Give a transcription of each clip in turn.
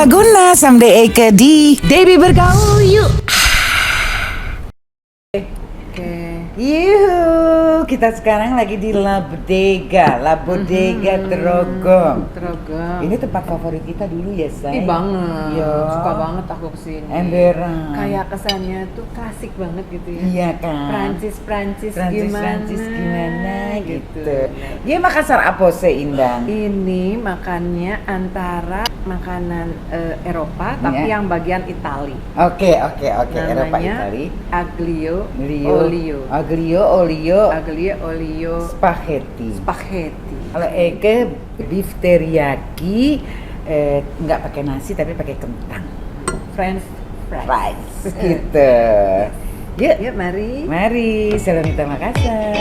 Laguna sampai Eke di Debbie Bergaul yuk. Yuhu, kita sekarang lagi di Labodega Trogong. Ini tempat favorit kita dulu ya, Say? Banget, Yo. suka banget aku kesini. Emberan. Kayak kesannya tuh klasik banget gitu ya. Iya kan. Prancis gimana gitu. Dia Makassar apa sih, Indang? Ini makannya antara makanan Eropa tapi yang bagian Itali. Oke. Eropa Namanya Itali. Aglio olio Spaghetti. Kalau Eke beef teriyaki nggak pakai nasi tapi pakai kentang. French fries. Gitu. Yuk, Mari. Mari, Salamita Makassar.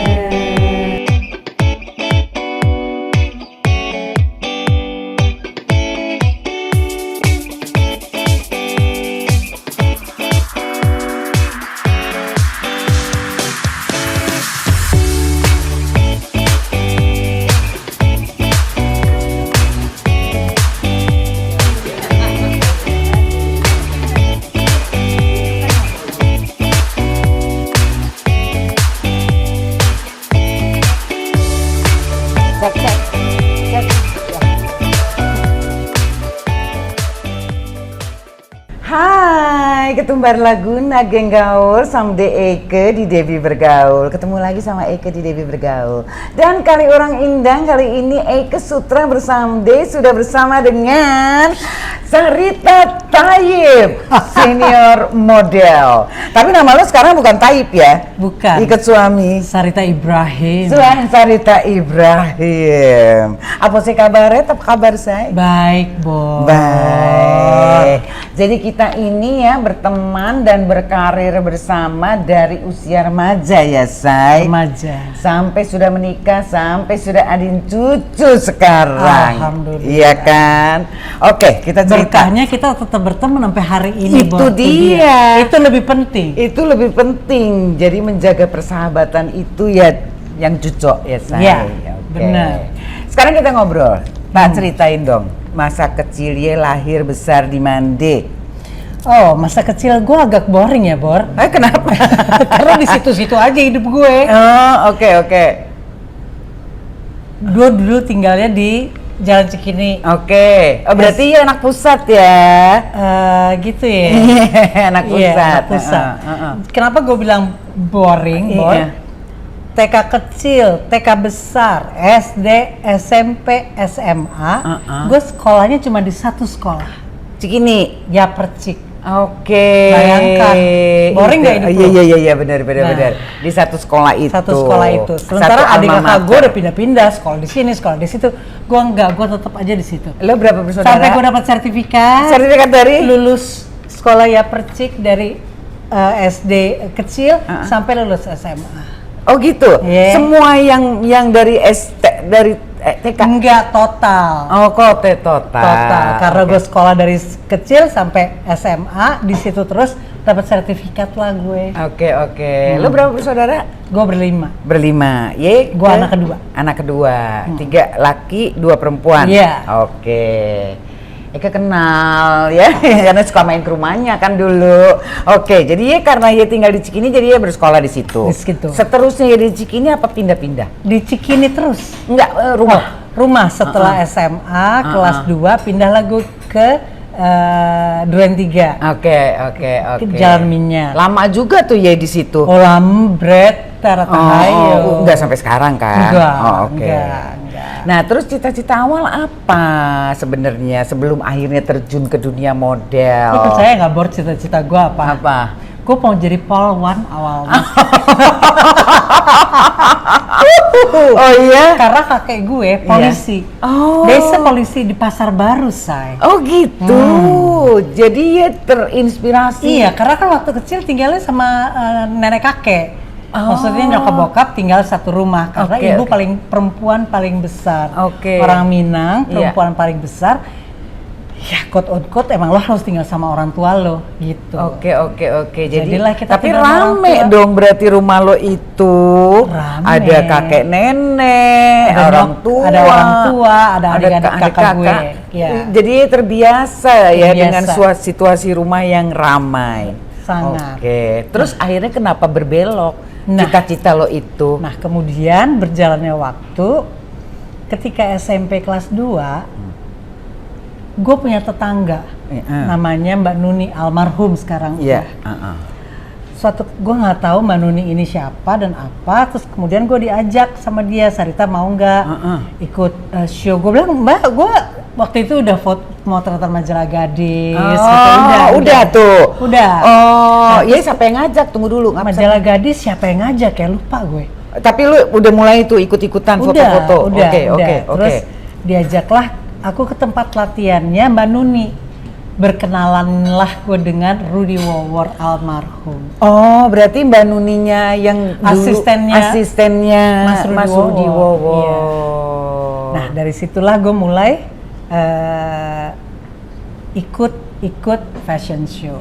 Hai, ketumbar Laguna geng gaul samde Eke di Debbie Bergaul. Ketemu lagi sama Eke di Debbie Bergaul. Dan kali orang Indang kali ini Eke Sutra bersamde sudah bersama dengan Sarita Taib, senior model. Tapi nama lo sekarang bukan Taib ya? Bukan. Ikat suami. Sarita Ibrahim. Sarita Ibrahim. Apa sih kabarnya? Apa kabar saya? Baik, Bo. Baik. Jadi kita ini ya berteman dan berkarir bersama dari usia remaja ya, Say. Remaja. Sampai sudah menikah, sampai sudah adin cucu sekarang. Alhamdulillah. Iya kan? Oke, kita cerita. Berkahnya kita tetap berteman sampai hari ini, Itu Bo. dia. Itu lebih penting. Itu lebih penting. Jadi menjaga persahabatan itu ya yang cocok ya, Say. Iya, Oke. benar. Sekarang kita ngobrol. Pak ceritain dong, masa kecilnya lahir besar di Mande. Oh, masa kecil gue agak boring ya, Bor. Kenapa? Karena di situ-situ aja hidup gue. Oh, oke. Gue dulu tinggalnya di Jalan Cikini. Oke. Oh, berarti ya anak pusat ya. Gitu ya. Anak Iya, pusat. anak pusat. Kenapa gue bilang boring, Bor? Iya. TK kecil, TK besar, SD, SMP, SMA, gue sekolahnya cuma di satu sekolah. Cikini. Ya Percik. Oke. Bayangkan, boring nggak hidup lu? Iya, benar. Di satu sekolah itu. Satu sekolah itu. Sementara adik kakak gue udah pindah-pindah, sekolah di sini, sekolah di situ. Gue enggak, gue tetap aja di situ. Lo berapa bersaudara? Sampai gue dapat sertifikat. Sertifikat dari? Lulus sekolah Ya Percik dari SD kecil sampai lulus SMA. Oh gitu. Yeah. Semua yang dari TK. Enggak total. Oh, kok total. Karena gue sekolah dari kecil sampai SMA di situ terus dapat sertifikat lah gue. Oke. Lo berapa bersaudara? Gue berlima. Ye. Gue anak kedua. Anak kedua. 3 laki, 2 perempuan. Iya. Oke. Eka kenal ya, karena suka main ke rumahnya kan dulu. Oke, jadi ya karena ya tinggal di Cikini, jadi ya bersekolah di situ. Di situ. Seterusnya ya di Cikini apa pindah-pindah? Di Cikini terus. Enggak, rumah. Rumah setelah SMA kelas 2 pindahlah gue ke Duren 3. Oke. Ke Jalan Minyak. Lama juga tuh ya di situ. Oh, lambret Taratahayo. Enggak sampai sekarang kan? Enggak. Oke. Enggak. Nah, terus cita-cita awal apa sebenarnya sebelum akhirnya terjun ke dunia model? Lu percaya nggak, Bor, cita-cita gue apa? Apa? Gue mau jadi polwan awalnya. Oh iya? Karena kakek gue polisi. Oh. Desa polisi di Pasar Baru, Say. Oh gitu. Jadi ya terinspirasi. Iya, karena kan waktu kecil tinggalnya sama nenek kakek. Maksudnya nyokap bokap tinggal satu rumah karena ibu perempuan paling besar. Orang Minang, perempuan paling besar. ya quote on quote emang lo harus tinggal sama orang tua lo gitu. Oke. Jadilah kita Tapi tinggal sama orang rame tua. dong berarti rumah lo itu. Rame. Ada kakek nenek, Ada orang nyok- tua, ada orang tua, ada adik-adik adik kakak gue. Ya. Jadi terbiasa ya dengan Terbiasa. situasi rumah yang ramai. Sangat. Oke. Terus akhirnya kenapa berbelok? Nah. Cita-cita lo itu. Nah kemudian berjalannya waktu, ketika SMP kelas 2, gue punya tetangga, namanya Mbak Nuni, almarhum sekarang. Iya. Suatu gue nggak tahu Mbak Nuni ini siapa dan apa, terus kemudian gue diajak sama dia, Sarita mau nggak ikut show? Gue bilang, Mbak, gue waktu itu udah motretan majalah Gadis. Udah tuh. Udah. Oh, iya siapa yang ngajak? Tunggu dulu. Majalah Gadis siapa yang ngajak ya, lupa gue. Tapi lu udah mulai tuh ikut-ikutan foto-foto. Udah. Oke. Terus diajaklah aku ke tempat latihannya Mbak Nuni. Berkenalanlah gue dengan Rudy Wowor almarhum. Oh, berarti Mbak Nuninya yang dulu asistennya Mas Rudy Wowor. Iya. Nah, dari situlah gue mulai ikut fashion show.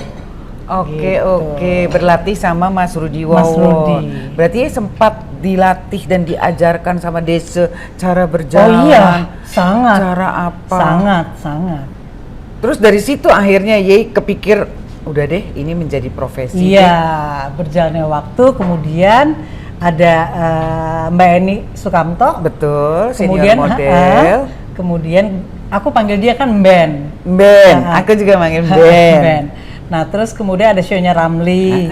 Oke, berlatih sama Mas Rudy Wowor. Mas Rudy. Berarti sempat dilatih dan diajarkan sama Dese cara berjalan. Oh iya, sangat. Cara apa? Sangat. Terus dari situ akhirnya Ye kepikir, udah deh ini menjadi profesi. Iya, berjalannya waktu kemudian ada Mbak Eni Sukamto. Betul, Kemudian senior model. Kemudian aku panggil dia kan Ben. Aku juga manggil Ben. Nah, terus kemudian ada show-nya Ramli.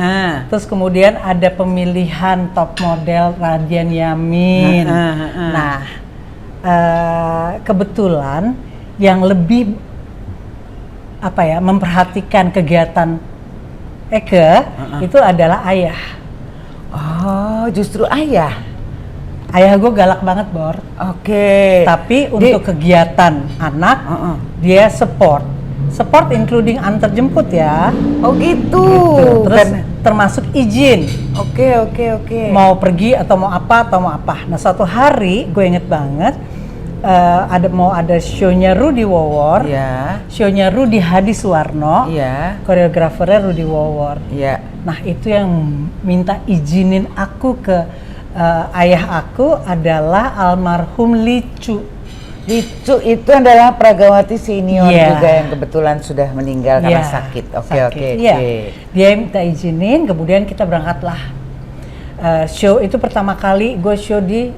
Terus kemudian ada pemilihan top model Radian Yamin. Nah, kebetulan yang lebih memperhatikan kegiatan Eke itu adalah ayah. Oh, justru ayah. Ayah gue galak banget, Bor. Oke. Tapi untuk kegiatan anak, dia support including antar jemput ya. Oh gitu. Terus termasuk izin. Oke. Mau pergi atau mau apa. Nah, suatu hari gue inget banget ada show-nya Rudy Wowor. Iya. Show-nya Rudi Hadi Suwarno. Iya. Koreografernya Rudy Wowor. Iya. Nah, itu yang minta izinin aku ke ayah aku adalah almarhum Licu. Licu itu adalah pragawati senior Yeah. juga yang kebetulan sudah meninggal karena Yeah, sakit. Oke. Iya. Dia minta izinin, kemudian kita berangkatlah. Show itu pertama kali gue show di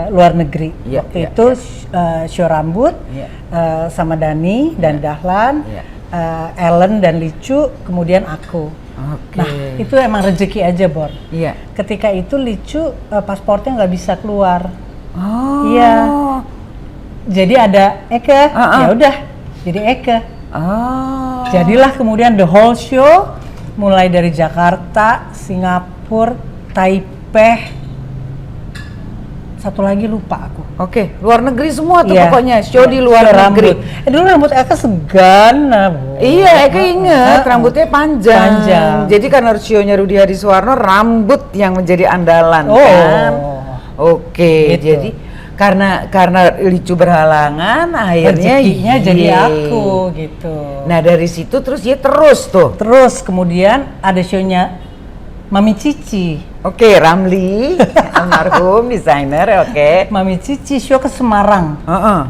luar negeri. Yeah, Waktu yeah, itu show rambut sama Dani dan Dahlan, Ellen dan Licu, kemudian aku. Oke. Nah, itu emang rezeki aja, Bor. Iya. Ketika itu Licu paspornya nggak bisa keluar. Oh. Iya. Jadi ada Eke, ya udah jadi Eke. Oh. Jadilah kemudian the whole show mulai dari Jakarta, Singapura, Taipei, satu lagi lupa aku. Oke, luar negeri semua tuh Iya. pokoknya show di luar Show negeri. rambut. Dulu rambut Eke segana, Bu. Iya, Eka inget rambutnya panjang. Panjang. Jadi karena show-nya Rudy Hadi Suwarno, rambut yang menjadi andalan Oh. kan. Oke, Gitu. jadi karena Licu berhalangan akhirnya Rezekinya jadi Ye. aku gitu. Nah, dari situ terus dia terus tuh. Terus kemudian ada show-nya Mami Cici. Oke, Ramli, almarhum desainer, oke. Mami Cici show ke Semarang. Heeh.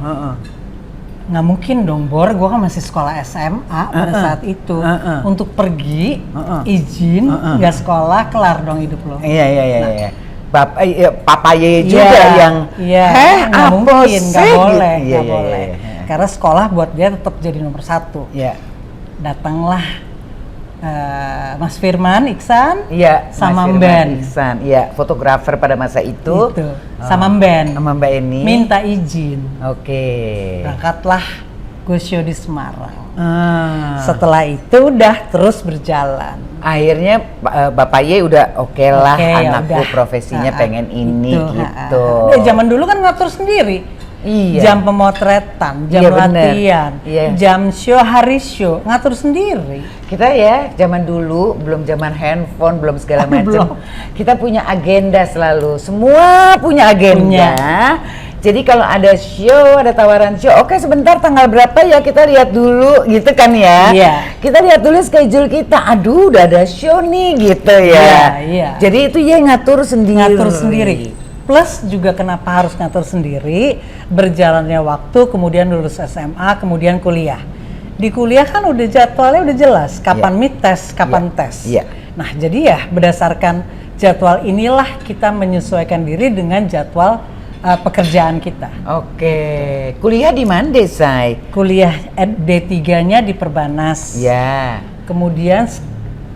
Nggak mungkin dong, Bor, gue kan masih sekolah SMA pada saat itu. Untuk pergi, izin, nggak sekolah, kelar dong hidup lo. Iya. Papa Ye juga yang nggak mungkin, nggak boleh, Iya. Karena sekolah buat dia tetap jadi nomor satu. Iya. Datanglah Mas Firman Iksan, Iya, sama Mas Firman Ben. Iksan, iya, fotografer pada masa itu. Sama Ben. Sama Mbak Eni. Minta izin. Oke. Berangkatlah gue show di Semarang. Ah. Setelah itu udah terus berjalan. Akhirnya Bapak Ye udah oke lah, Oke, ya anakku udah. profesinya pengen ini gitu. Zaman dulu kan ngatur sendiri. Iya. Jam pemotretan, jam Iya, bener. latihan, Iya. jam show, hari show, ngatur sendiri. Kita ya zaman dulu belum zaman handphone, belum segala Belum. macam. Kita punya agenda selalu. Semua punya agenda. Jadi kalau ada show, ada tawaran show, oke sebentar tanggal berapa ya kita lihat dulu gitu kan ya. Iya. Kita lihat dulu schedule kita. Aduh, udah ada show nih gitu ya. Iya, iya. Jadi itu ya ngatur sendiri. Ngatur sendiri. Plus juga kenapa harus ngatur sendiri, berjalannya waktu, kemudian lulus SMA, kemudian kuliah. Di kuliah kan udah jadwalnya udah jelas, kapan mid test, kapan tes. Iya. Nah jadi ya berdasarkan jadwal inilah kita menyesuaikan diri dengan jadwal pekerjaan kita. Oke, kuliah di mana Desai? Kuliah D3-nya di Perbanas. Ya. Kemudian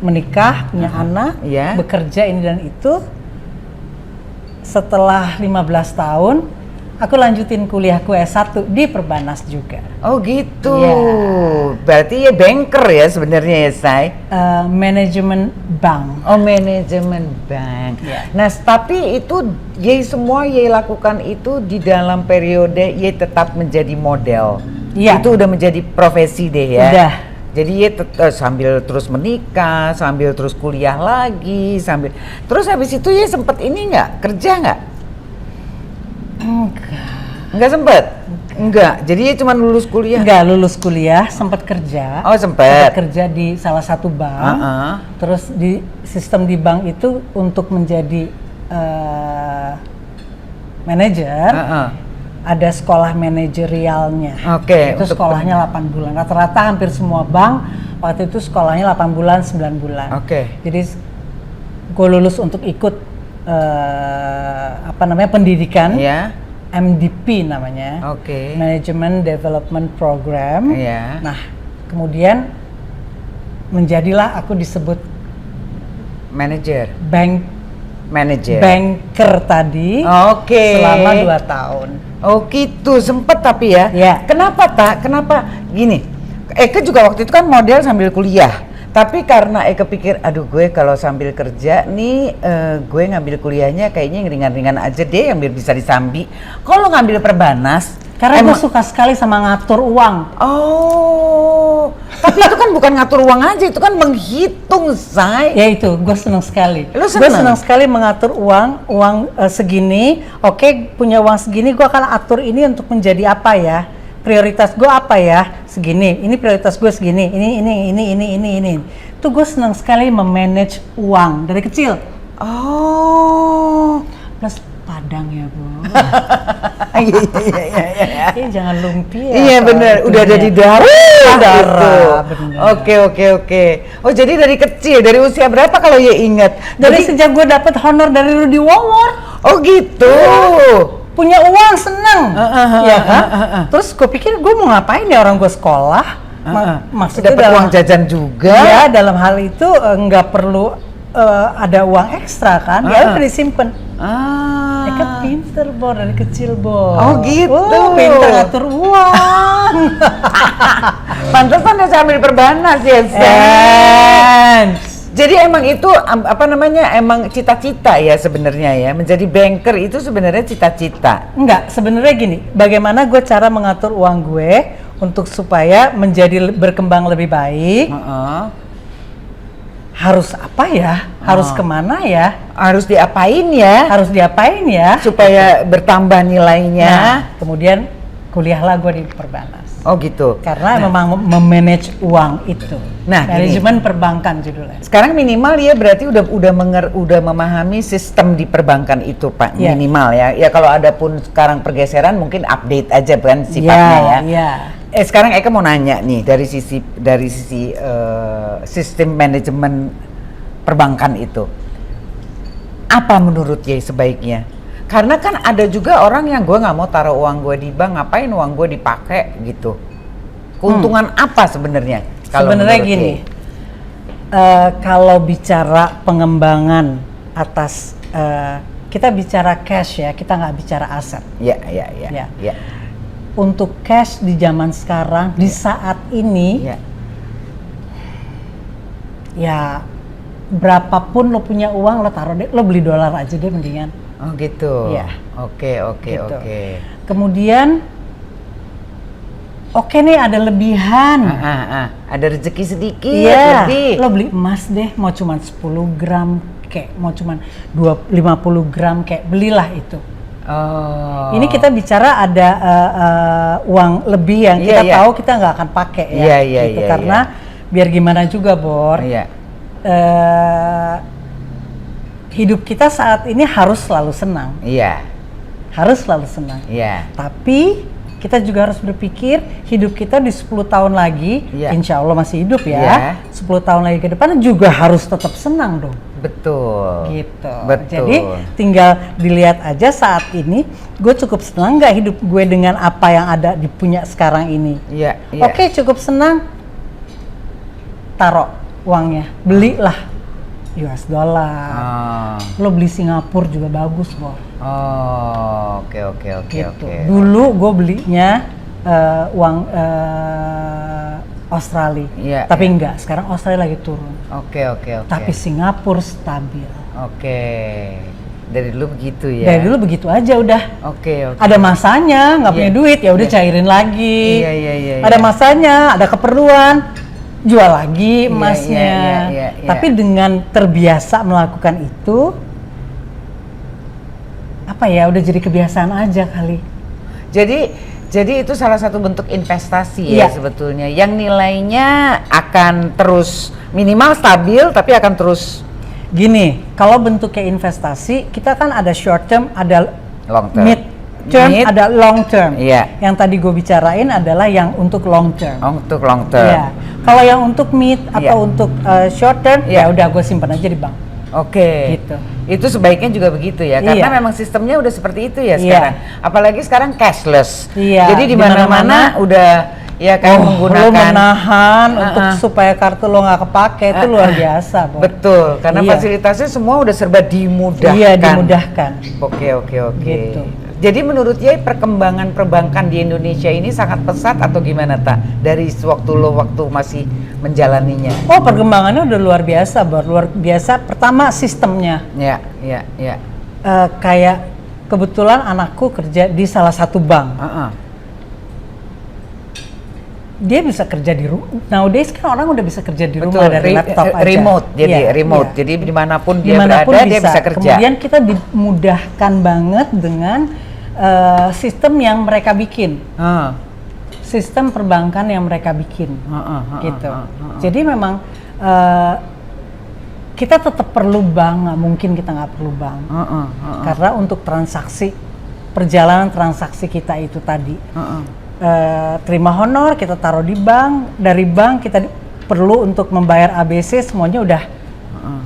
menikah, punya anak, Ya. bekerja ini dan itu. Setelah 15 tahun, aku lanjutin kuliahku S1 di Perbanas juga. Oh gitu. Iya. Berarti ya banker ya sebenarnya ya, Say? Manajemen bank. Oh, manajemen bank. Iya. Nah, tapi itu Ye semua Ye lakukan itu di dalam periode Ye tetap menjadi model. Iya. Itu udah menjadi profesi deh ya. Udah. Jadi Ye sambil terus menikah, sambil terus kuliah lagi, sambil terus habis itu Ye sempet ini nggak kerja nggak? Enggak sempet? Enggak. Jadi Ye cuma lulus kuliah. Enggak lulus kuliah, sempat kerja. Oh, sempet. Kerja di salah satu bank. Terus di sistem di bank itu untuk menjadi manajer, ada sekolah manajerialnya. Oke, Itu untuk sekolahnya 8 bulan. Rata-rata hampir semua bank waktu itu sekolahnya 8 bulan, 9 bulan. Oke. Jadi gue lulus untuk ikut pendidikan. Ya. MDP namanya, Oke. Management Development Program. Iya. Nah, kemudian menjadilah aku disebut Manager. banker tadi. Oke. Selama 2 tahun. Oh gitu, sempet tapi ya. Ya. Kenapa tak? Kenapa gini? Eke juga waktu itu kan model sambil kuliah. Tapi karena Eke pikir, aduh gue kalau sambil kerja nih, gue ngambil kuliahnya kayaknya yang ringan-ringan aja deh, yang biar bisa disambi. Kalau ngambil Perbanas, Karena gue suka sekali sama ngatur uang. Oh, tapi itu kan bukan ngatur uang aja, itu kan menghitung, Say. Ya itu, gue senang sekali. Lu Gue seneng? senang sekali mengatur uang segini. Oke, punya uang segini, gue akan atur ini untuk menjadi apa ya? Prioritas gue apa ya? Segini. Ini prioritas gue segini. Ini. Tuh gue senang sekali memanage uang dari kecil. Oh, Plus Padang ya, Bu. iya. Jangan lumpia. Iya benar, udah ada di darah. Darah, bener. Oke. Oh jadi dari kecil, dari usia berapa kalau ya ingat? Dari sejak gue dapet honor dari Rudy Wawor. Oh gitu. Punya uang seneng, ya kan? Terus gue pikir gue mau ngapain ya, orang gue sekolah, maksudnya Dapat uang jajan juga. Ya dalam hal itu nggak perlu ada uang ekstra kan, ya udah disimpan. Ya kan pinter Bo, dari kecil Bo. Oh gitu. Oh, pinter ngatur uang. Pantesan dia sambil Perbanas ya. And Jadi emang itu emang cita-cita ya sebenarnya ya, menjadi banker itu sebenarnya cita-cita. enggak, sebenarnya gini, bagaimana gue cara mengatur uang gue untuk supaya menjadi berkembang lebih baik. Harus apa ya? Harus kemana ya? Harus diapain ya? Harus diapain ya? Supaya bertambah nilainya. Nah, kemudian kuliahlah gue di Perbanas. Oh gitu. Karena memang memanage uang itu. Nah, manajemen perbankan judulnya. Sekarang minimal ya berarti udah memahami sistem di perbankan itu Pak, Yeah. minimal ya. Ya kalau ada pun sekarang pergeseran mungkin update aja kan sifatnya ya. Iya. Sekarang Eka mau nanya nih dari sisi sistem manajemen perbankan itu. Apa menurut Ye sebaiknya? Karena kan ada juga orang yang gue nggak mau taruh uang gue di bank, ngapain uang gue dipakai gitu. Keuntungan apa sebenarnya? Sebenarnya gini, kalau bicara pengembangan atas, kita bicara cash ya, kita nggak bicara aset. Ya. Untuk cash di zaman sekarang, di saat ini, ya berapapun lo punya uang, lo taruh deh, lo beli dolar aja deh mendingan. Oh gitu. Iya. Oke. Gitu. Kemudian, oke nih ada lebihan. Ada rezeki sedikit Iya, lebih. lo beli emas deh, mau cuman 10 gram, kayak mau cuman 50 gram, kayak belilah itu. Oh. Ini kita bicara ada uang lebih yang kita tahu kita nggak akan pakai ya, gitu. Karena biar gimana juga, Bor, hidup kita saat ini harus selalu senang. Iya. Harus selalu senang. Iya. Tapi kita juga harus berpikir hidup kita di 10 tahun lagi, insya Allah masih hidup ya, 10 tahun lagi ke depan juga harus tetap senang dong. Betul. Gitu. Betul. Jadi tinggal dilihat aja saat ini, gue cukup senang nggak hidup gue dengan apa yang ada di punya sekarang ini. Iya. Oke, cukup senang, taruh uangnya, belilah US dollar. Lo beli Singapura juga bagus, Bor. Oh, oke. Gitu. Dulu gue belinya uang Australia, tapi enggak. Sekarang Australia lagi turun. Oke. Tapi Singapura stabil. Oke. Dari dulu begitu ya? Dari dulu begitu aja udah. Oke. Ada masanya nggak punya duit ya udah cairin lagi. Iya. Ada masanya, ada keperluan, jual lagi emasnya. Iya. Tapi dengan terbiasa melakukan itu, apa ya, udah jadi kebiasaan aja kali. Jadi itu salah satu bentuk investasi ya sebetulnya, yang nilainya akan terus minimal stabil tapi akan terus. Gini, kalau bentuknya investasi, kita kan ada short term, ada long term, mid term, ada long term. Iya. Yang tadi gue bicarain adalah yang untuk long term. Untuk long term. Iya. Kalau yang untuk mid atau untuk short term, ya udah gue simpan aja di bank. Oke. Gitu. Itu sebaiknya juga begitu ya, karena memang sistemnya udah seperti itu ya sekarang. Apalagi sekarang cashless. Jadi di mana-mana udah menggunakan. Lo menahan untuk supaya kartu lo nggak kepake itu luar biasa, Bro. Betul, karena fasilitasnya semua udah serba dimudahkan. Iya, dimudahkan. Oke. Gitu. Jadi menurut Yai perkembangan perbankan di Indonesia ini sangat pesat atau gimana Tak? Dari waktu masih menjalaninya? Oh, perkembangannya udah luar biasa, Bro. Luar biasa. Pertama sistemnya. Iya. Kayak kebetulan anakku kerja di salah satu bank. Dia bisa kerja di rumah. Nowadays kan orang udah bisa kerja di rumah dari laptop aja. Remote. Jadi dimanapun dia berada dia bisa kerja. Kemudian kita dimudahkan banget dengan sistem yang mereka bikin. Sistem perbankan yang mereka bikin. Gitu. Jadi memang kita tetap perlu bank, nggak mungkin kita nggak perlu bank. Karena untuk perjalanan transaksi kita itu tadi. Terima honor, kita taruh di bank, dari bank kita perlu untuk membayar ABC, semuanya udah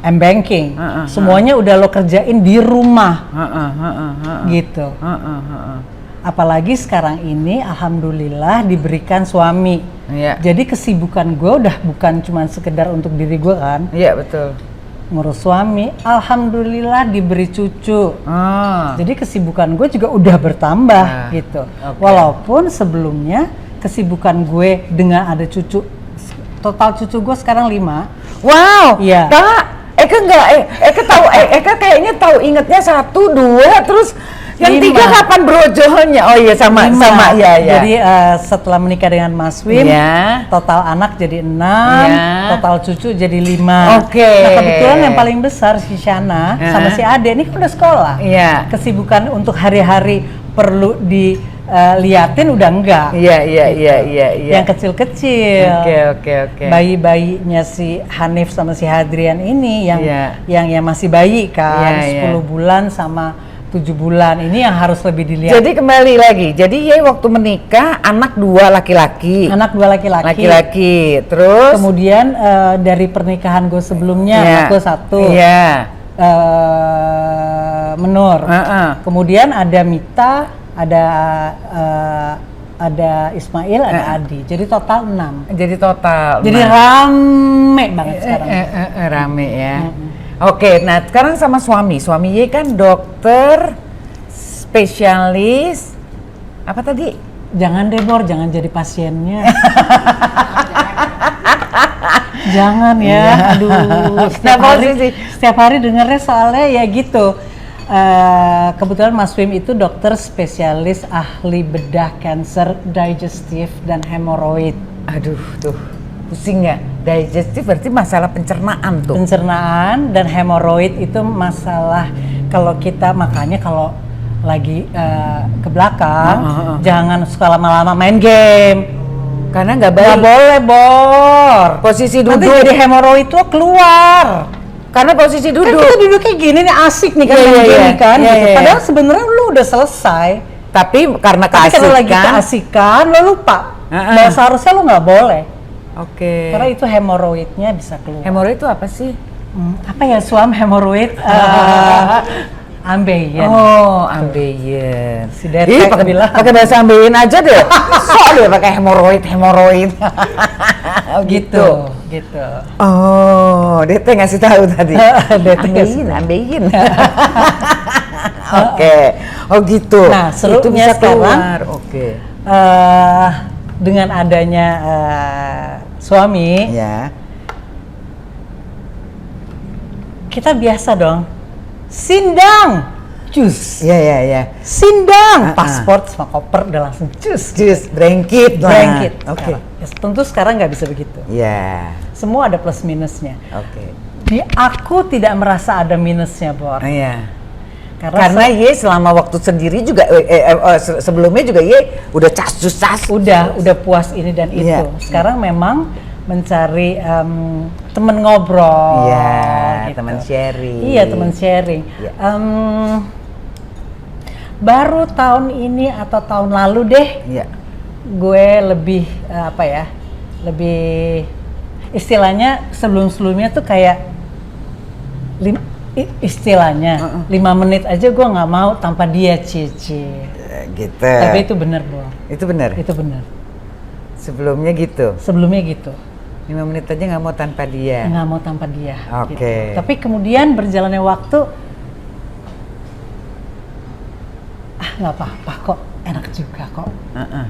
m-banking, semuanya udah lo kerjain di rumah, gitu. Apalagi sekarang ini, alhamdulillah diberikan suami, jadi kesibukan gue udah bukan cuma sekedar untuk diri gue kan. Iya betul. Ngurus suami, alhamdulillah diberi cucu. Jadi kesibukan gue juga udah bertambah gitu. Walaupun sebelumnya kesibukan gue dengan ada cucu, total cucu gue sekarang 5. Wow. Iya. Kak, Eka kayaknya tahu ingetnya 1, 2, terus yang 3 kapan brojolnya? Oh iya sama ya. Jadi setelah menikah dengan Mas Wim, total anak jadi 6, total cucu jadi 5. Oke. Nah kebetulan yang paling besar si Shana sama si Ade ini kan udah sekolah. Kesibukan untuk hari-hari perlu diliatin udah enggak. Iya. Yang kecil-kecil. Oke. Bayi-bayinya si Hanif sama si Hadrian ini yang masih bayi kan, 10 bulan sama 7 bulan, ini yang harus lebih dilihat. Jadi kembali lagi, jadi Yai waktu menikah anak 2 laki-laki. Laki-laki, terus? Kemudian dari pernikahan gue sebelumnya, aku 1, Menur. Kemudian ada Mita, ada Ismail, ada Adi. Jadi total 6. Jadi rame banget sekarang. Rame ya. Oke, nah sekarang sama suami Ye kan dokter spesialis apa tadi? Jangan deh Bor, jangan jadi pasiennya. Jangan ya, aduh. Setiap hari dengernya soalnya ya gitu. Kebetulan Mas Wim itu dokter spesialis ahli bedah kanker digestif dan hemoroid. Aduh, tuh pusing ya. Digestif berarti masalah pencernaan tuh. Pencernaan dan hemoroid itu masalah kalau kita makanya kalau lagi ke belakang, jangan suka lama-lama main game. Karena nggak Nggak baik. boleh, Bor. Posisi Nanti duduk. jadi hemoroid lo keluar. Karena posisi Kan duduk. kita duduk kayak gini nih, asik nih kan, Iya, main iya, game iya. kan. Iya, gitu. iya. Padahal sebenarnya lu udah selesai. Tapi karena Tapi kalau lagi keasikan. keasikan, lo lupa. Heeh. Bahwa seharusnya lo nggak boleh. Oke. Karena itu hemoroidnya bisa keluar. Hemoroid itu apa sih? Apa ya, suam hemoroid? Ambeien. Oh, ambeien. Si Dete Ih, bilang. pakai bahasa ambeien aja deh. Sok deh pakai hemoroid. Oh, Gitu, gitu. Oh, Dete ngasih tahu tadi. Dete ngasih ambeien. Oke. Oh gitu. Nah, serunya itu bisa sekarang, keluar. Oke. Dengan adanya suami, Ya. kita biasa dong. Sindang, cus. Iya. Sindang, paspor sama koper udah langsung cus. Jus, brengkit lah. Brengkit. Oke. Ya, tentu sekarang nggak bisa begitu. Ya. Semua ada plus minusnya. Oke. Di aku tidak merasa ada minusnya, Bor. Iya. Karena Karena ye selama waktu sendiri juga sebelumnya juga ye udah cas. udah puas ini dan itu. Iya. Sekarang memang mencari temen ngobrol. Iya, gitu. teman sharing. Iya, teman sharing. Iya. Baru tahun ini atau tahun lalu deh, Iya. gue lebih lebih istilahnya sebelumnya tuh kayak istilahnya 5 menit aja gue nggak mau tanpa dia, Cici. Gitu. Tapi itu bener, Bro. Itu benar. Itu bener. Sebelumnya gitu. Sebelumnya gitu. 5 menit aja nggak mau tanpa dia. Nggak mau tanpa dia. Oke. Gitu. Tapi kemudian berjalannya waktu, nggak apa-apa kok, enak juga kok.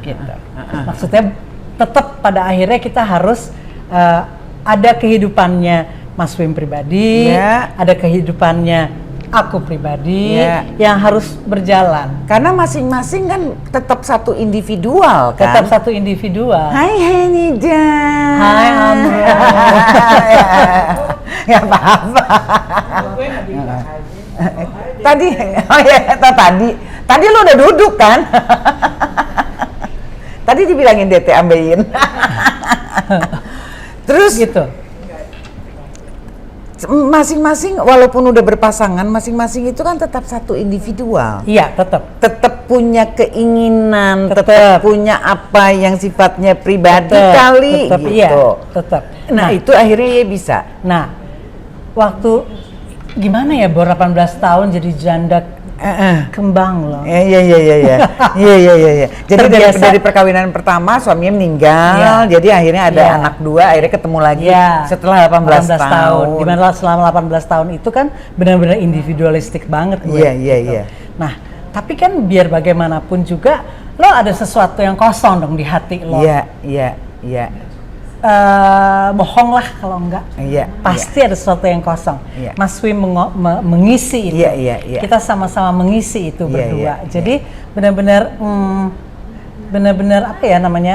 Gitu. Maksudnya tetap pada akhirnya kita harus ada kehidupannya Mas Wim pribadi, Ya. ada kehidupannya aku pribadi, Ya. yang harus berjalan. Karena masing-masing kan tetap satu individual kan. Tetap satu individual. Hai Nida. Hai, Amra. Gak apa-apa. Tadi, oh ya tadi lu udah duduk kan? Tadi dibilangin Dete ambein. Terus Gitu. masing-masing walaupun udah berpasangan, masing-masing itu kan tetap satu individual. Iya, tetap. Tetap punya keinginan, Tetap. tetap punya apa yang sifatnya pribadi kali tetap, gitu. iya, tetap. Nah, itu akhirnya ya bisa. Nah, waktu gimana ya, Bor, 18 tahun jadi janda kembang loh. Iya. Jadi Terbiasa. dari perkawinan pertama suaminya meninggal, Iya. jadi akhirnya ada Iya. anak 2, akhirnya ketemu lagi Iya, setelah 18 tahun. Dimana selama 18 tahun itu kan benar-benar individualistik banget gue. Iya. Nah, tapi kan biar bagaimanapun juga lo ada sesuatu yang kosong dong di hati lo. Iya. Bohong lah kalau enggak. Iya. Pasti ada sesuatu yang kosong. Iya. Mas Wim mengisi itu. Iya. Kita sama-sama mengisi itu Iya, berdua. iya. Jadi benar-benar apa ya namanya?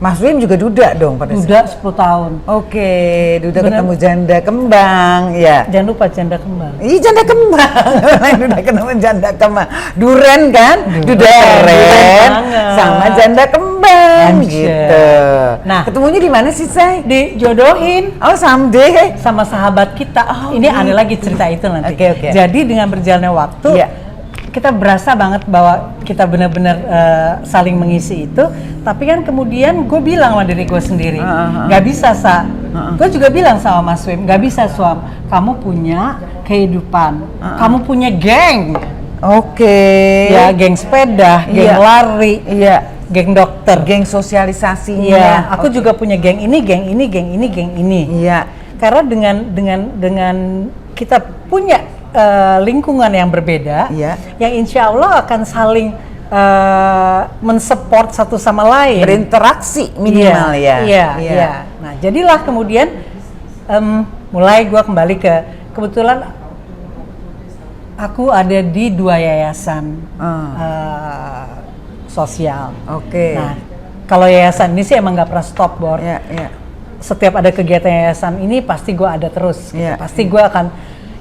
Mas Wim juga duda dong pada saat. Duda 10 tahun. Oke, duda Bener. ketemu janda kembang, ya. Jangan lupa janda kembang. Ih, janda kembang. Duda ketemu janda kembang. Duren kan? Duderen banget. sama janda kembang Anjir. gitu. Nah. ketemunya di mana sih, Say? Dijodohin Oh, someday. sama sahabat kita. Ini aneh lagi cerita itu nanti. Oke. Jadi dengan berjalannya waktu, Iya. kita berasa banget bahwa kita benar-benar saling mengisi itu. Tapi kan kemudian gue bilang sama diri gue sendiri, nggak bisa, Sa. Gue juga bilang sama Mas Wim, nggak bisa, Suam. Kamu punya kehidupan, kamu punya geng. Oke. Ya, geng sepeda, geng Iya. lari, Iya. geng dokter. Geng sosialisasinya. Iya, aku juga punya geng ini, geng ini, geng ini, geng ini. Iya. Karena dengan kita punya lingkungan yang berbeda, Iya. yang insya Allah akan saling mensupport satu sama lain. Berinteraksi minimal ya. Iya. Nah, jadilah kemudian mulai gua kembali kebetulan aku ada di 2 yayasan sosial. Oke. Nah, kalau yayasan ini sih emang nggak pernah stop, Bor. Iya. Setiap ada kegiatan yayasan ini pasti gue ada terus. Gitu. Iya. Pasti gue akan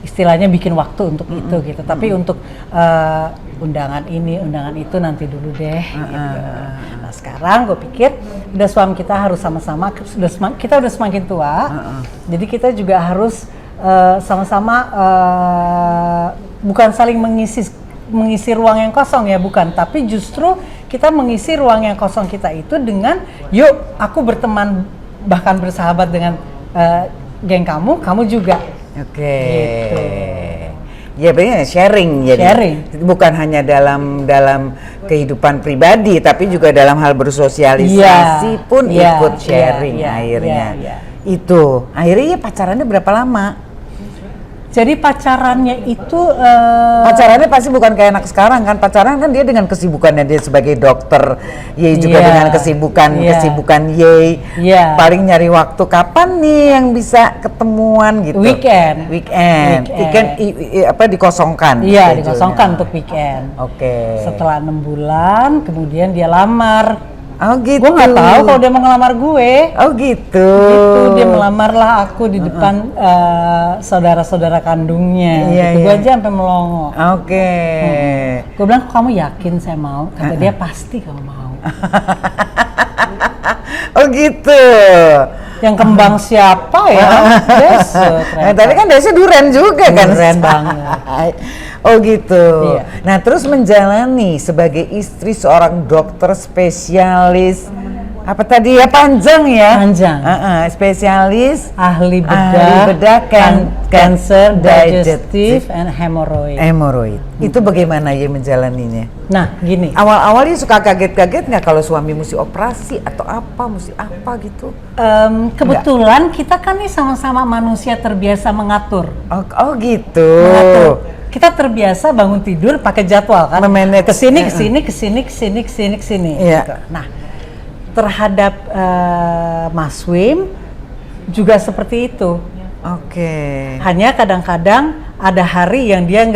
istilahnya bikin waktu untuk itu gitu. Tapi untuk undangan ini, undangan itu nanti dulu deh. Gitu. Nah sekarang gue pikir udah suami kita harus sama-sama, kita udah semakin tua, jadi kita juga harus sama-sama bukan saling mengisi ruang yang kosong ya, bukan, tapi justru kita mengisi ruang yang kosong kita itu dengan yuk aku berteman bahkan bersahabat dengan geng kamu juga. Oke. Gitu. Ya benar, sharing jadi. Sharing. Bukan hanya dalam kehidupan pribadi, tapi juga dalam hal bersosialisasi pun ikut sharing akhirnya. Itu akhirnya pacarannya berapa lama? Jadi pacarannya itu pacarannya pasti bukan kayak anak sekarang kan. Pacaran kan dia dengan kesibukannya dia sebagai dokter, Ye juga dengan kesibukan Ye. Paling nyari waktu kapan nih yang bisa ketemuan gitu. Weekend. Dikosongkan. Iya, dikosongkan untuk weekend. Oke. Setelah 6 bulan kemudian dia lamar. Oh gitu. Gue nggak tahu kalau dia mau ngelamar gue. Oh gitu. Gitu, dia melamar lah aku di depan saudara-saudara kandungnya. Gue aja sampai melongo. Oke. Gue bilang, kamu yakin saya mau? Kata dia, pasti kamu mau. Oh gitu. Yang kembang siapa ya? Desi. Tadi kan Desi duren juga kan? Duren banget. Oh gitu. Iya. Nah terus menjalani sebagai istri seorang dokter spesialis apa tadi ya, panjang ya? Panjang. Spesialis ahli bedah cancer digestive and hemorrhoid. Itu bagaimana ya menjalaninya? Nah gini. Awal-awalnya suka kaget-kaget nggak kalau suami mesti operasi atau mesti apa gitu? Kebetulan kita kan nih sama-sama manusia terbiasa mengatur. Oh gitu. Mengatur. Kita terbiasa bangun tidur pakai jadwal kan, kesini. Iya. Gitu. Nah, terhadap Mas Wim juga seperti itu. Oke. Hanya kadang-kadang ada hari yang dia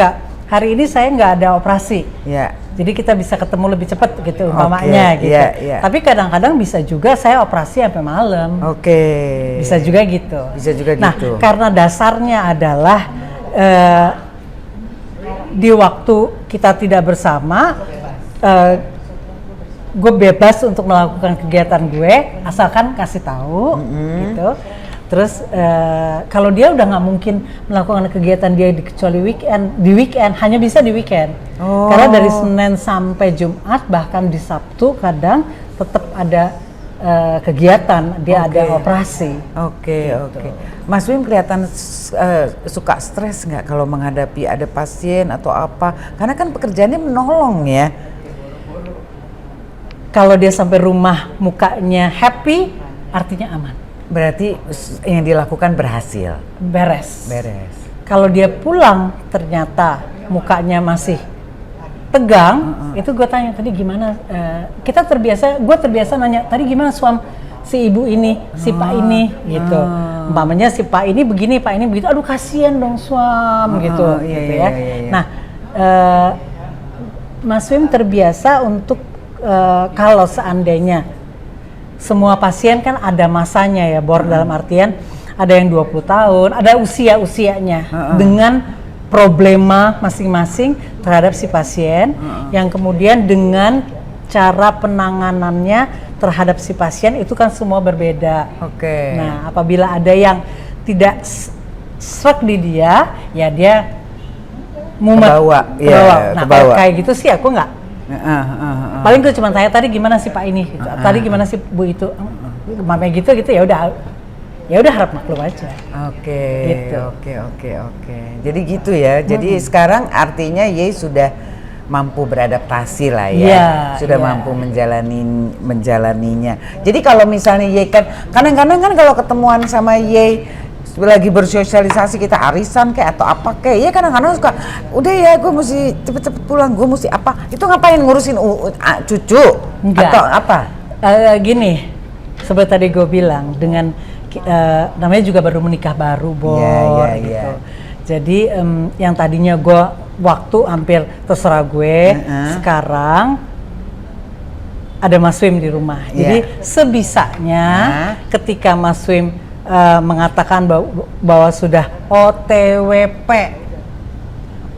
hari ini saya nggak ada operasi. Iya. Jadi kita bisa ketemu lebih cepat gitu umpamanya gitu. Iya. Tapi kadang-kadang bisa juga saya operasi sampai malam. Oke. Bisa juga gitu. Nah, karena dasarnya adalah di waktu kita tidak bersama, gue bebas untuk melakukan kegiatan gue asalkan kasih tahu gitu. Terus kalau dia udah nggak mungkin melakukan kegiatan dia kecuali di weekend hanya bisa di weekend. Karena dari Senin sampai Jumat bahkan di Sabtu kadang tetap ada kegiatan, dia ada operasi. Oke. Mas Wim kelihatan suka stres nggak kalau menghadapi ada pasien atau apa? Karena kan pekerjaannya menolong ya. Kalau dia sampai rumah mukanya happy, artinya aman. Berarti yang dilakukan berhasil. Beres. Kalau dia pulang ternyata mukanya masih tegang, itu gue tanya tadi gimana. Gue terbiasa nanya tadi gimana si ibu ini, si Pak ini, gitu. Umpamanya si Pak ini begini, Pak ini begitu. Aduh kasihan dong gitu ya. Nah, Mas Wim terbiasa untuk kalau seandainya semua pasien kan ada masanya ya, dalam artian ada yang 20 tahun, ada usianya dengan problema masing-masing terhadap si pasien yang kemudian dengan cara penanganannya terhadap si pasien itu kan semua berbeda. Nah, apabila ada yang tidak srek di dia, ya dia mumet. Nah, kalau kayak gitu sih aku nggak. Paling gue cuma tanya tadi gimana sih Pak ini, gitu. Tadi gimana sih Bu itu, mamanya gitu ya udah harap maklum aja. Oke. Jadi gitu ya. Jadi sekarang artinya Ye sudah mampu beradaptasi lah ya, sudah mampu menjalaninya. Jadi kalau misalnya Ye kan kadang-kadang kan kalau ketemuan sama Ye lagi bersosialisasi, kita arisan kayak atau apa kayak, ya kadang-kadang suka udah ya gue mesti cepet-cepet pulang, gue mesti apa, itu ngapain ngurusin cucu? Enggak. Atau apa? Gini, seperti tadi gue bilang dengan namanya juga baru menikah baru gitu. Jadi yang tadinya gue waktu hampir terserah gue, sekarang ada Mas Wim di rumah. Jadi sebisanya ketika Mas Wim mengatakan bahwa sudah OTWP,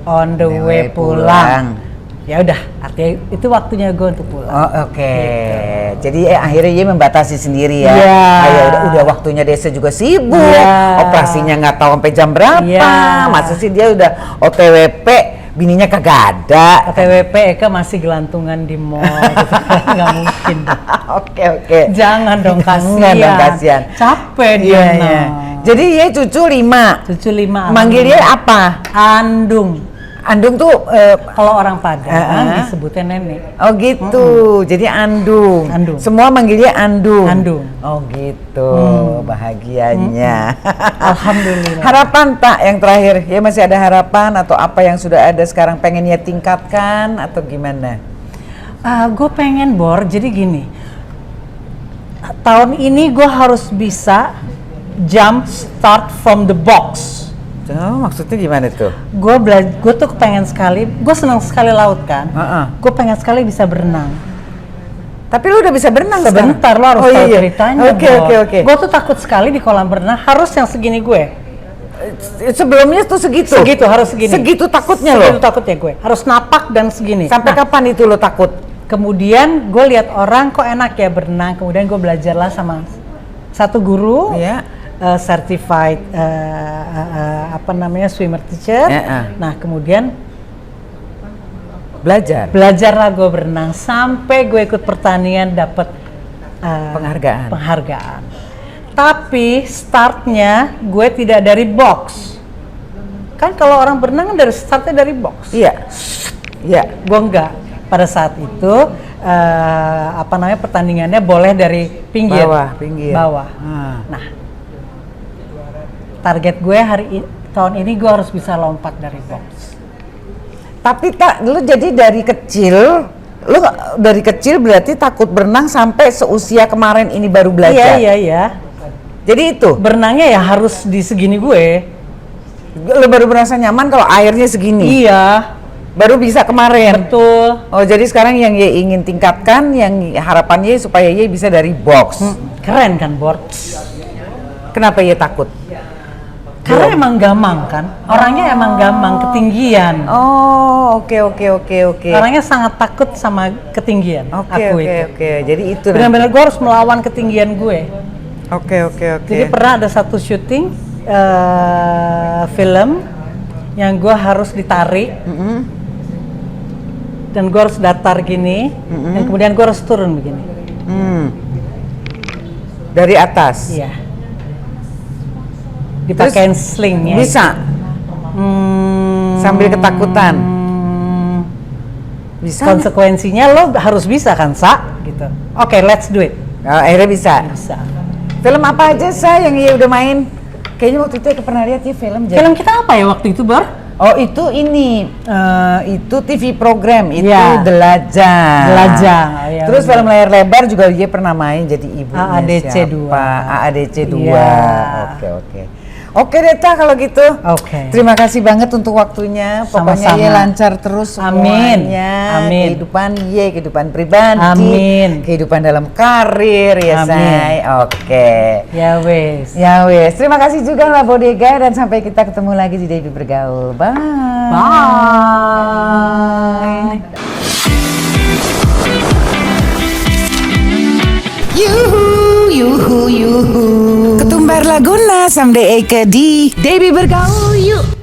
on the way pulang. Ya udah, artinya itu waktunya gue untuk pulang. Oh, oke. Gitu. Jadi akhirnya dia membatasi sendiri ya. Iya. Udah waktunya Desa juga sibuk. Iya. Operasinya nggak tahu sampai jam berapa. Iya. Masa sih dia udah OTWP, bininya kagak ada. OTWP Eka masih gelantungan di mall gitu. Nggak mungkin. Oke. Jangan dong, Jangan dong, kasihan. Capek dia. Iya, nah. iya. Jadi dia cucu 5. Cucu 5. Manggil dia apa? Andung. Andung tuh Kalau orang Padang disebutnya nenek. oh gitu. Jadi Andung. Andung. Semua manggil dia Andung. Andung. Oh gitu. Bahagianya. Alhamdulillah. Harapan tak yang terakhir? Ya masih ada harapan atau apa yang sudah ada sekarang pengennya tingkatkan atau gimana? Gue pengen jadi gini. Tahun ini gue harus bisa jump start from the box. Oh, maksudnya gimana tuh? Gue tuh pengen sekali, gue senang sekali laut kan. Gue pengen sekali bisa berenang. Tapi lu udah bisa berenang Sebentar, lo harus tahu ceritanya. Oke. Gue tuh takut sekali di kolam berenang, harus yang segini gue. Sebelumnya tuh segitu? Segitu, harus segini. Segitu takutnya lo? Segitu takutnya gue, harus napak dan segini. Sampai kapan itu lo takut? Kemudian gue lihat orang kok enak ya berenang, kemudian gue belajarlah sama satu guru. Iya. Certified swimmer teacher. Nah kemudian belajarlah gue berenang sampai gue ikut pertandingan dapat penghargaan. Tapi startnya gue tidak dari box. Kan kalau orang berenang dari startnya dari box. Iya. Gue enggak. Pada saat itu pertandingannya boleh dari pinggir. Bawah. Nah, target gue tahun ini gue harus bisa lompat dari box. Tapi lu jadi dari kecil berarti takut berenang sampai seusia kemarin ini baru belajar. Iya. Jadi itu berenangnya ya harus di segini gue. Lu baru merasa nyaman kalau airnya segini. Iya. Baru bisa kemarin. Betul. Oh, jadi sekarang yang Ye ingin tingkatkan, yang harapannya supaya Ye bisa dari box. Keren kan, Bor? Kenapa Ye takut? Karena emang gampang kan, orangnya emang gampang, ketinggian. Oh, oke. Orangnya sangat takut sama ketinggian. Oke. Jadi itu benar-benar gue harus melawan ketinggian gue. Oke. Jadi pernah ada satu syuting film yang gue harus ditarik dan gue harus datar gini, dan kemudian gue harus turun begini. Dari atas. Iya. Dipakein slingnya. Bisa. Sambil ketakutan. Bisa. Konsekuensinya lo harus bisa kan, Sa? Gitu. Oke, let's do it. Oh, akhirnya bisa. Bisa. Film apa aja udah main? Kayaknya waktu itu pernah lihat ya film. Film kita apa ya waktu itu, Bar? Oh, itu ini. Itu TV program itu Ya. Delajang. Ya, terus film layar lebar juga dia pernah main jadi ibunya AADC 2. AADC 2. Ya. Oke. Oke Deta kalau gitu. Oke. Terima kasih banget untuk waktunya. Pokoknya Sama-sama. Ye lancar terus semuanya. Amin. Kehidupan pribadi. Amin. Kehidupan dalam karir ya, Amin. Say. Oke. Ya wes. Terima kasih juga lah Bodega dan sampai kita ketemu lagi di Devi Bergaul. Bye. Bye. Yuhu. Ketumbar Laguna someday Eke di Devi Bergaul yuk.